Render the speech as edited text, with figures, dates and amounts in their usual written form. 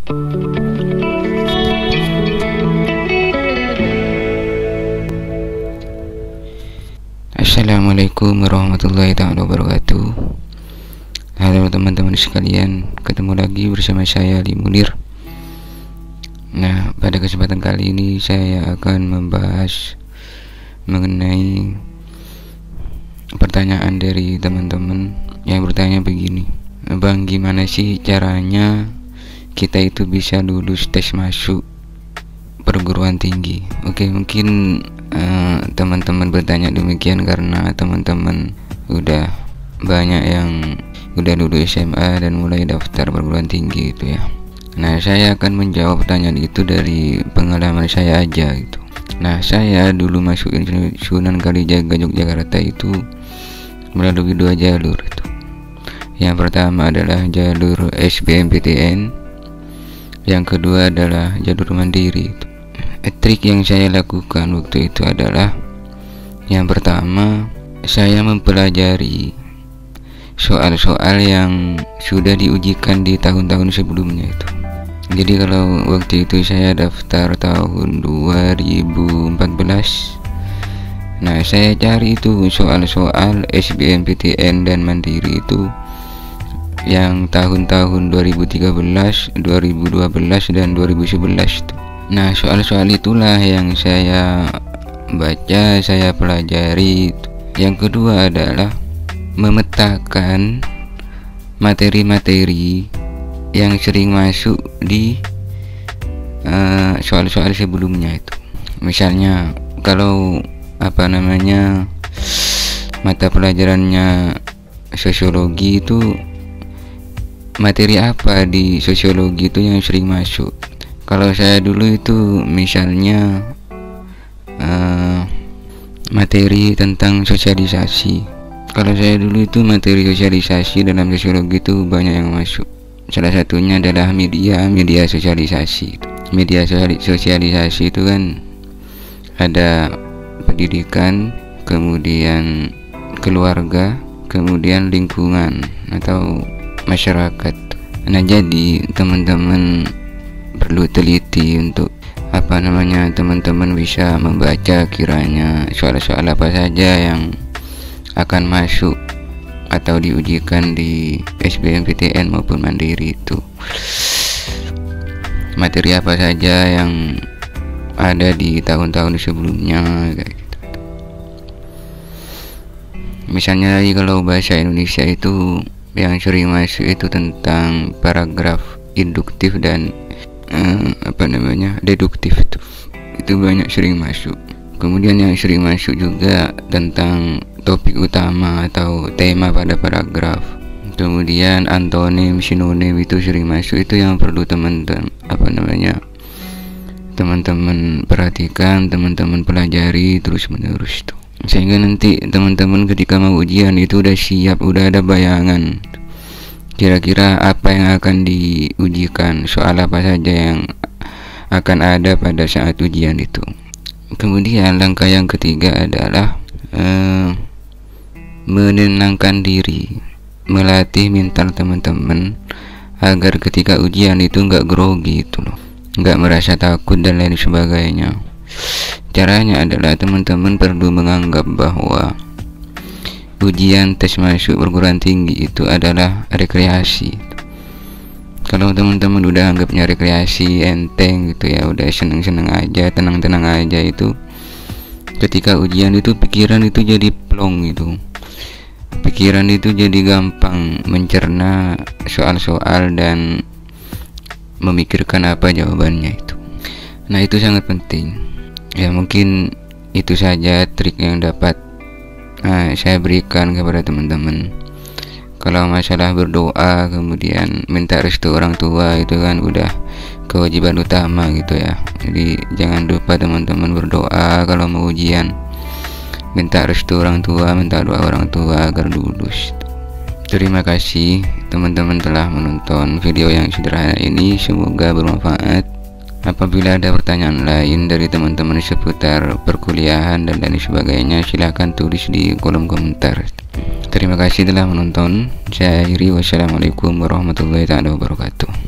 Assalamualaikum warahmatullahi wabarakatuh. Halo teman-teman sekalian, ketemu lagi bersama saya Ali Munir. Nah, pada kesempatan kali ini saya akan membahas mengenai pertanyaan dari teman-teman yang bertanya begini, Bang, gimana sih caranya kita itu bisa lulus tes masuk perguruan tinggi? Oke, mungkin teman-teman bertanya demikian karena teman-teman udah banyak yang udah lulus SMA dan mulai daftar perguruan tinggi itu ya. Nah, saya akan menjawab pertanyaan itu dari pengalaman saya aja gitu. Nah, saya dulu masuk Sunan Kalijaga Yogyakarta itu melalui 2 jalur itu. Yang pertama adalah jalur SBMPTN, yang kedua adalah jalur mandiri itu. Trik yang saya lakukan waktu itu adalah, yang pertama, saya mempelajari soal-soal yang sudah diujikan di tahun-tahun sebelumnya itu. Jadi kalau waktu itu saya daftar tahun 2014, nah saya cari itu soal-soal SBMPTN dan mandiri itu yang tahun-tahun 2013, 2012 dan 2011 itu. Nah, soal-soal itulah yang saya baca, saya pelajari. Yang kedua adalah memetakan materi-materi yang sering masuk di soal-soal sebelumnya itu. Misalnya kalau mata pelajarannya sosiologi itu, materi apa di sosiologi itu yang sering masuk. Kalau saya dulu itu misalnya materi tentang sosialisasi. Kalau saya dulu itu materi sosialisasi dalam sosiologi itu banyak yang masuk. Salah satunya adalah media sosialisasi. Media sosialisasi itu kan ada pendidikan, kemudian keluarga, kemudian lingkungan atau masyarakat. Nah, jadi teman-teman perlu teliti untuk teman-teman bisa membaca kiranya soal-soal apa saja yang akan masuk atau diujikan di SBMPTN maupun mandiri itu. Materi apa saja yang ada di tahun-tahun sebelumnya kayak gitu. Misalnya kalau bahasa Indonesia itu yang sering masuk itu tentang paragraf induktif dan deduktif itu banyak sering masuk. Kemudian yang sering masuk juga tentang topik utama atau tema pada paragraf. Kemudian antonim, sinonim itu sering masuk. Itu yang perlu teman-teman perhatikan, teman-teman pelajari terus menerus tuh. Sehingga nanti teman-teman ketika mau ujian itu udah siap, udah ada bayangan kira-kira apa yang akan diujikan, soal apa saja yang akan ada pada saat ujian itu. Kemudian langkah yang ketiga adalah menenangkan diri, melatih mental teman-teman agar ketika ujian itu nggak grogi itu loh, nggak merasa takut dan lain sebagainya. Caranya adalah teman-teman perlu menganggap bahwa ujian tes masuk perguruan tinggi itu adalah rekreasi. Kalau teman-teman udah anggapnya rekreasi, enteng gitu ya, udah seneng-seneng aja, tenang-tenang aja, itu ketika ujian itu pikiran itu jadi plong gitu. Pikiran itu jadi gampang mencerna soal-soal dan memikirkan apa jawabannya itu. Nah, itu sangat penting. Ya, mungkin itu saja trik yang dapat saya berikan kepada teman-teman. Kalau masalah berdoa kemudian minta restu orang tua itu kan udah kewajiban utama gitu ya. Jadi jangan lupa teman-teman berdoa kalau mau ujian, minta restu orang tua, minta doa orang tua agar lulus. Terima kasih teman-teman telah menonton video yang sederhana ini, semoga bermanfaat. Apabila ada pertanyaan lain dari teman-teman seputar perkuliahan dan lain sebagainya, silahkan tulis di kolom komentar. Terima kasih telah menonton. Saya akhiri, wassalamualaikum warahmatullahi wabarakatuh.